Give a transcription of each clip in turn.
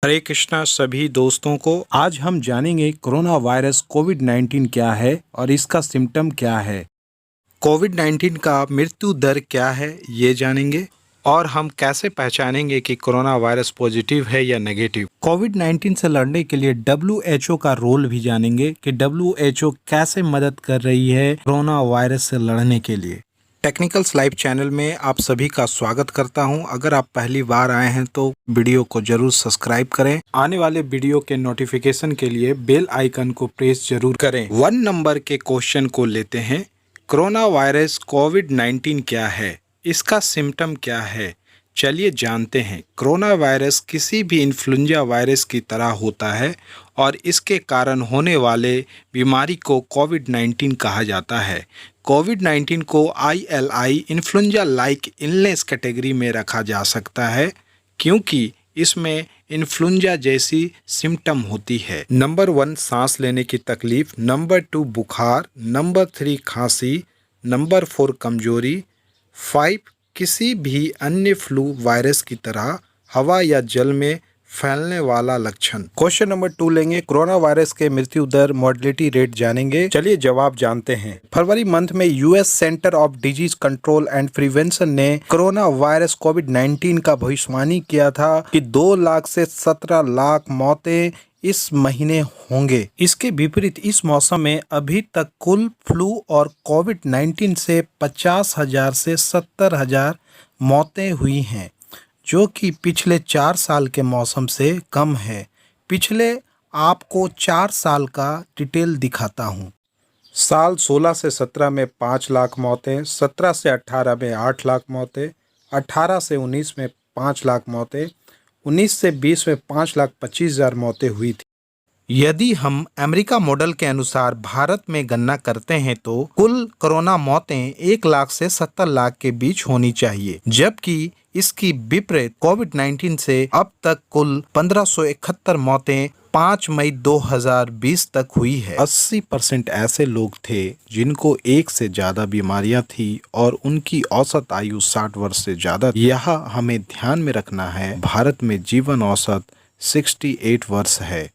हरे कृष्णा सभी दोस्तों को। आज हम जानेंगे कोरोना वायरस कोविड-19 क्या है और इसका सिम्टम क्या है। कोविड-19 का मृत्यु दर क्या है ये जानेंगे और हम कैसे पहचानेंगे कि कोरोना वायरस पॉजिटिव है या नेगेटिव। कोविड-19 से लड़ने के लिए WHO का रोल भी जानेंगे कि WHO कैसे मदद कर रही है कोरोना वायरस से लड़ने के लिए। टेक्निकल्स लाइव चैनल में आप सभी का स्वागत करता हूं। अगर आप पहली बार आए हैं तो वीडियो को जरूर सब्सक्राइब करें। आने वाले वीडियो के नोटिफिकेशन के लिए बेल आइकन को प्रेस जरूर करें। 1 नंबर के क्वेश्चन को लेते हैं। कोरोना वायरस कोविड-19 क्या है, इसका सिम्टम क्या है, चलिए जानते हैं। कोरोना वायरस किसी भी इन्फ्लुएंजा वायरस की तरह होता है और इसके कारण होने वाले बीमारी को कोविड-19 कहा जाता है। कोविड-19 को ILI influenza like illness category में रखा जा सकता है क्योंकि इसमें इन्फ्लुएंजा जैसी सिम्टम होती है। नंबर 1 सांस लेने की तकलीफ, नंबर 2 बुखार, नंबर 3 खांसी, नंबर 4 कमजोरी, 5 किसी भी अन्य फ्लू वायरस की तरह हवा या जल में फैलने वाला लक्षण। क्वेश्चन नंबर 2 लेंगे। कोरोना वायरस के मृत्यु दर मोर्टेलिटी रेट जानेंगे। चलिए जवाब जानते हैं। फरवरी मंथ में US centre of disease control and prevention ने कोरोना वायरस कोविड-19 का भविष्यवाणी किया था कि 2 लाख से 17 लाख मौतें इस महीने होंगे। इसके विपरीत इस मौसम में अभी तक कुल फ्लू और कोविड-19 से 50,000 से 70,000 मौतें हुई हैं, जो कि पिछले 4 साल के मौसम से कम है। पिछले आपको 4 साल का डिटेल दिखाता हूँ। साल 16 से 17 में 5 लाख मौतें, 17 से 18 में 8 लाख मौतें, 18 से 19 में 5 लाख मौतें, 19 से 20 में 5,25,000 मौतें हुई थी। यदि हम अमेरिका मॉडल के अनुसार भारत में गणना करते हैं तो कुल कोरोना मौतें 1 लाख से 70 लाख के बीच होनी चाहिए, जबकि इसकी विपरीत कोविड-19 से अब तक कुल 1571 मौतें 5 मई 2020 तक हुई है। 80% ऐसे लोग थे जिनको एक से ज्यादा बीमारियां थी और उनकी औसत आयु 60 वर्ष से ज्यादा। यह हमें ध्यान में रखना है। भारत में जीवन औसत 68 वर्ष है।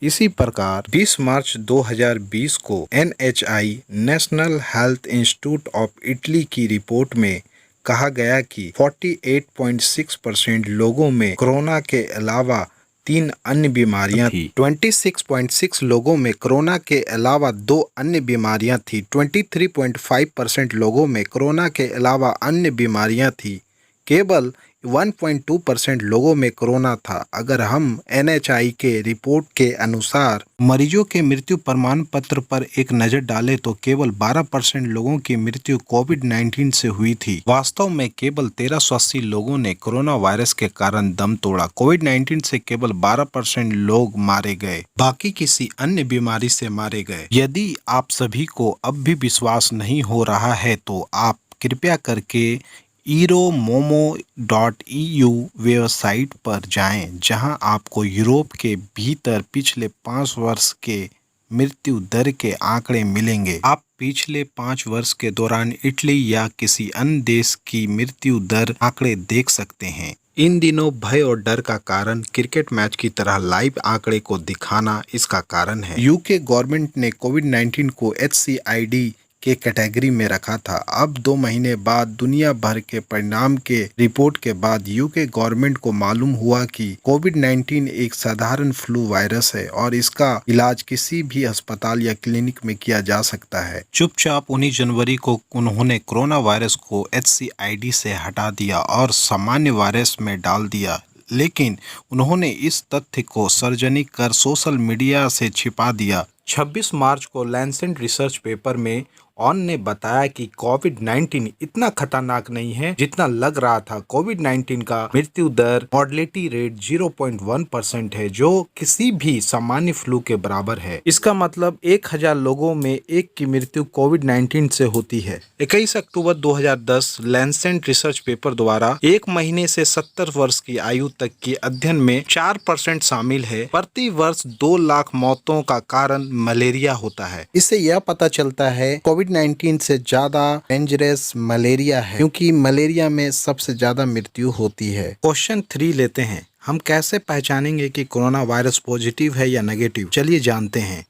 इसी प्रकार 20 मार्च 2020 को NHI national health institute of Italy की रिपोर्ट में कहा गया कि 48.6% लोगों में कोरोना के अलावा 3 अन्य बीमारियां थी। 26.6 लोगों में कोरोना के अलावा 2 अन्य बीमारियां थी। 23.5% लोगों में कोरोना के अलावा अन्य बीमारियां थी। केवल 1.2% लोगों में कोरोना था। अगर हम NHI के रिपोर्ट के अनुसार मरीजों के मृत्यु प्रमाण पत्र पर एक नजर डालें तो केवल 12% लोगों की मृत्यु कोविड-19 से हुई थी। वास्तव में केवल 1380 लोगों ने कोरोना वायरस के कारण दम तोड़ा। कोविड-19 से केवल 12% लोग मारे गए, बाकी किसी अन्य बीमारी से मारे गए। यदि आप सभी को अब भी विश्वास नहीं हो रहा है तो आप कृपया करके euromomo.eu वेबसाइट पर जाएं, जहां आपको यूरोप के भीतर पिछले 5 वर्ष के मृत्यु दर के आंकड़े मिलेंगे। आप पिछले 5 वर्ष के दौरान इटली या किसी अन्य देश की मृत्यु दर आंकड़े देख सकते हैं। इन दिनों भय और डर का कारण क्रिकेट मैच की तरह लाइव आंकड़े को दिखाना इसका कारण है। UK गवर्नमेंट ने कोविड-19 को HCID के कैटेगरी में रखा था। अब 2 महीने बाद दुनिया भर के परिणाम के रिपोर्ट के बाद UK गवर्नमेंट को मालूम हुआ कि कोविड-19 एक साधारण फ्लू वायरस है और इसका इलाज किसी भी अस्पताल या क्लिनिक में किया जा सकता है। चुपचाप 19 जनवरी को उन्होंने कोरोना वायरस को HCID से हटा दिया और सामान्य वायरस में डाल दिया, लेकिन उन्होंने इस तथ्य को सार्वजनिक कर सोशल मीडिया से छिपा दिया। 26 मार्च को लैंसेट रिसर्च पेपर में ऑन ने बताया कि कोविड-19 इतना खतरनाक नहीं है जितना लग रहा था। कोविड-19 का मृत्यु दर मोर्टेलिटी रेट 0.1% है, जो किसी भी सामान्य फ्लू के बराबर है। इसका मतलब 1000 लोगों में एक की मृत्यु कोविड-19 से होती है। 21 अक्टूबर 2010 लैंसेट रिसर्च पेपर द्वारा 1 महीने से 70 वर्ष की आयु तक के अध्ययन में 4% शामिल है। प्रति वर्ष 2 लाख मौतों का कारण मलेरिया होता है। इससे यह पता चलता है कोविड-19 से ज्यादा डेंजरस मलेरिया है, क्योंकि मलेरिया में सबसे ज्यादा मृत्यु होती है। क्वेश्चन 3 लेते हैं। हम कैसे पहचानेंगे कि कोरोना वायरस पॉजिटिव है या नेगेटिव? चलिए जानते हैं।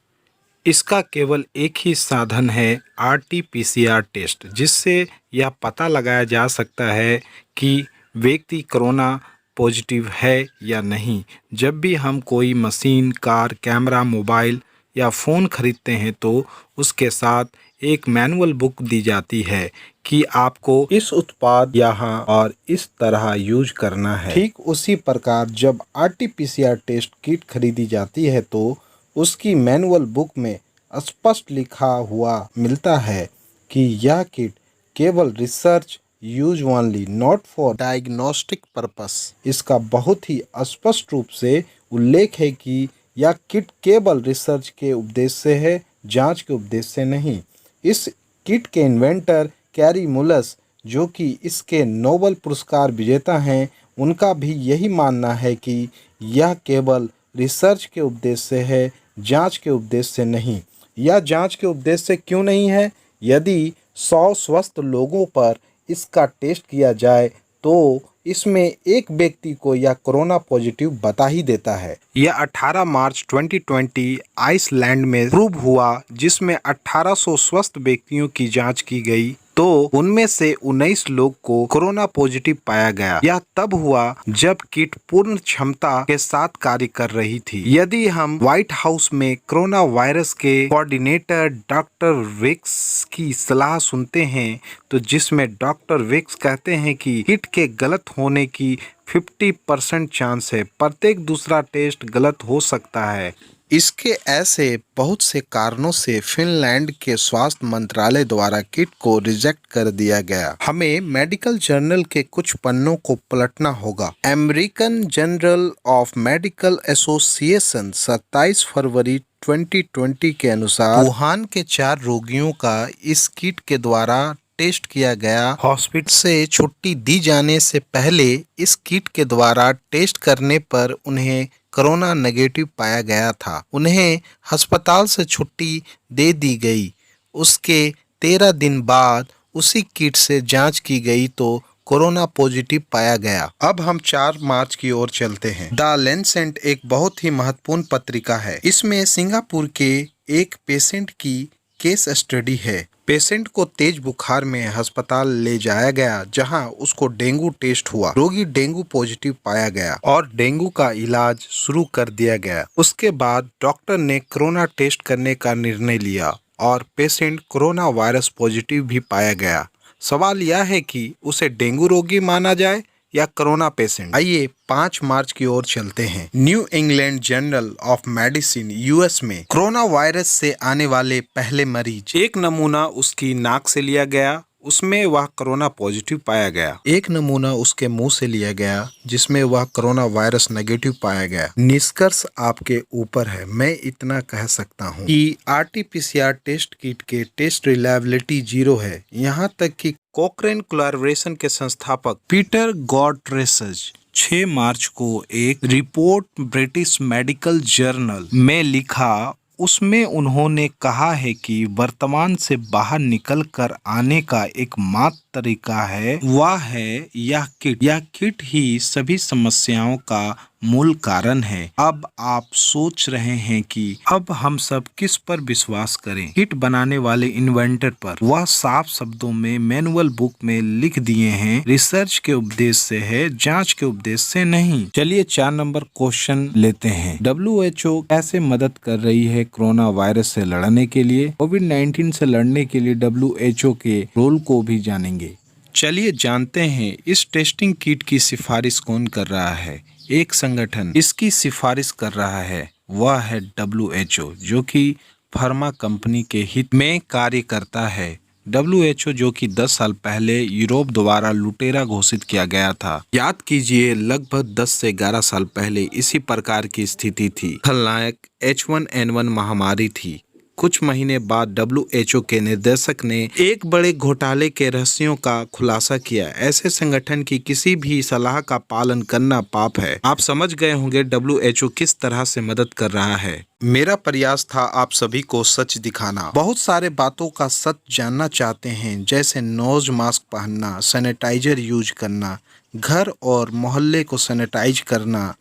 इसका केवल एक ही साधन है, RT-PCR टेस्ट, जिससे यह पता लगाया जा सकता है कि व्यक्ति कोरोना पॉजिटिव है या नहीं। जब भी हम कोई मशीन, कार, कैमरा, मोबाइल या फ़ोन खरीदते हैं तो उसके साथ एक मैनुअल बुक दी जाती है कि आपको इस उत्पाद यहाँ और इस तरह यूज करना है। ठीक उसी प्रकार जब RT-PCR टेस्ट किट खरीदी जाती है तो उसकी मैनुअल बुक में स्पष्ट लिखा हुआ मिलता है कि यह किट केवल research use only, not for diagnostic purpose. इसका बहुत ही स्पष्ट रूप से उल्लेख है कि यह किट केवल रिसर्च के उद्देश्य से है, जांच के उद्देश्य से नहीं। इस किट के इन्वेंटर कैरी मुलस, जो कि इसके नोबेल पुरस्कार विजेता हैं, उनका भी यही मानना है कि यह केवल रिसर्च के उद्देश्य से है, जांच के उद्देश्य से नहीं। यह जांच के उद्देश्य से क्यों नहीं है? यदि 100 स्वस्थ लोगों पर इसका टेस्ट किया जाए तो इसमें एक व्यक्ति को यह कोरोना पॉजिटिव बता ही देता है। यह 18 मार्च 2020 आइसलैंड में प्रूव हुआ, जिसमें 1800 स्वस्थ व्यक्तियों की जांच की गई तो उनमें से 19 लोग को कोरोना पॉजिटिव पाया गया। यह तब हुआ जब किट पूर्ण क्षमता के साथ कार्य कर रही थी। यदि हम व्हाइट हाउस में कोरोना वायरस के कोऑर्डिनेटर डॉक्टर विक्स की सलाह सुनते हैं तो जिसमें डॉक्टर विक्स कहते हैं कि किट के गलत होने की 50% चांस है, प्रत्येक दूसरा टेस्ट गलत हो सकता है। इसके ऐसे बहुत से कारणों से फिनलैंड के स्वास्थ्य मंत्रालय द्वारा किट को रिजेक्ट कर दिया गया। हमें मेडिकल जर्नल के कुछ पन्नों को पलटना होगा। American journal of medical association 27 फरवरी 2020 के अनुसार वुहान के 4 रोगियों का इस किट के द्वारा टेस्ट किया गया। हॉस्पिटल से छुट्टी दी जाने से पहले इस किट के द्वारा टेस्ट करने पर उन्हें कोरोना नेगेटिव पाया गया था। उन्हें अस्पताल से छुट्टी दे दी गई। उसके 13 दिन बाद उसी किट से जांच की गई तो कोरोना पॉजिटिव पाया गया। अब हम 4 मार्च की ओर चलते हैं। द लैंसेट एक बहुत ही महत्वपूर्ण पत्रिका है। इसमें सिंगापुर के एक पेशेंट की केस स्टडी है। पेशेंट को तेज बुखार में अस्पताल ले जाया गया, जहां उसको डेंगू टेस्ट हुआ। रोगी डेंगू पॉजिटिव पाया गया और डेंगू का इलाज शुरू कर दिया गया। उसके बाद डॉक्टर ने कोरोना टेस्ट करने का निर्णय लिया और पेशेंट कोरोना वायरस पॉजिटिव भी पाया गया। सवाल यह है कि उसे डेंगू रोगी माना जाए या कोरोना पेशेंट। आइए 5 मार्च की ओर चलते हैं। New England journal of medicine US में कोरोना वायरस से आने वाले पहले मरीज, एक नमूना उसकी नाक से लिया गया, उसमें वह कोरोना पॉजिटिव पाया गया। एक नमूना उसके मुंह से लिया गया, जिसमें वह कोरोना वायरस नेगेटिव पाया गया। निष्कर्ष आपके ऊपर है। मैं इतना कह सकता हूँ कि RT-PCR टेस्ट किट के टेस्ट रिलायबिलिटी 0 है। यहाँ तक कि कोक्रेन कोलैबोरेशन के संस्थापक पीटर गॉटरेसज 6 मार्च को एक रिपोर्ट ब्रिटिश मेडिकल जर्नल में लिखा, उसमें उन्होंने कहा है कि वर्तमान से बाहर निकलकर आने का एकमात्र तरीका है वह है यह किट। यह किट ही सभी समस्याओं का मूल कारण है। अब आप सोच रहे हैं कि अब हम सब किस पर विश्वास करें? किट बनाने वाले इन्वेंटर पर। वह साफ शब्दों में मैनुअल बुक में लिख दिए हैं, रिसर्च के उद्देश्य से है, जांच के उद्देश्य से नहीं। चलिए 4 नंबर क्वेश्चन लेते हैं। WHO कैसे मदद कर रही है कोरोना वायरस से लड़ने के लिए? कोविड-19 से लड़ने के लिए WHO के रोल को भी जानेंगे। चलिए जानते हैं इस टेस्टिंग किट की सिफारिश कौन कर रहा है। एक संगठन इसकी सिफारिश कर रहा है, वह है WHO, जो कि फार्मा कंपनी के हित में कार्य करता है। WHO जो कि 10 साल पहले यूरोप द्वारा लुटेरा घोषित किया गया था। याद कीजिए, लगभग 10 से 11 साल पहले इसी प्रकार की स्थिति थी। खलनायक H1N1 महामारी थी। कुछ महीने बाद WHO के निर्देशक ने एक बड़े घोटाले के रहस्यों का खुलासा किया। ऐसे संगठन की किसी भी सलाह का पालन करना पाप है। आप समझ गए होंगे WHO किस तरह से मदद कर रहा है। मेरा प्रयास था आप सभी को सच दिखाना। बहुत सारे बातों का सच जानना चाहते हैं, जैसे नोज मास्क पहनना, सैनिटाइजर यूज करना, घर और मोहल्ले को सैनिटाइज करना,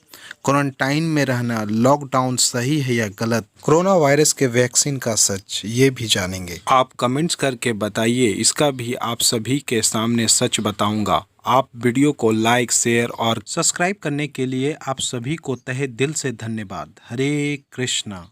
क्वारंटाइन में रहना, लॉकडाउन सही है या गलत, कोरोना वायरस के वैक्सीन का सच, ये भी जानेंगे। आप कमेंट्स करके बताइए, इसका भी आप सभी के सामने सच बताऊंगा। आप वीडियो को लाइक, शेयर और सब्सक्राइब करने के लिए आप सभी को तहे दिल से धन्यवाद। हरे कृष्णा।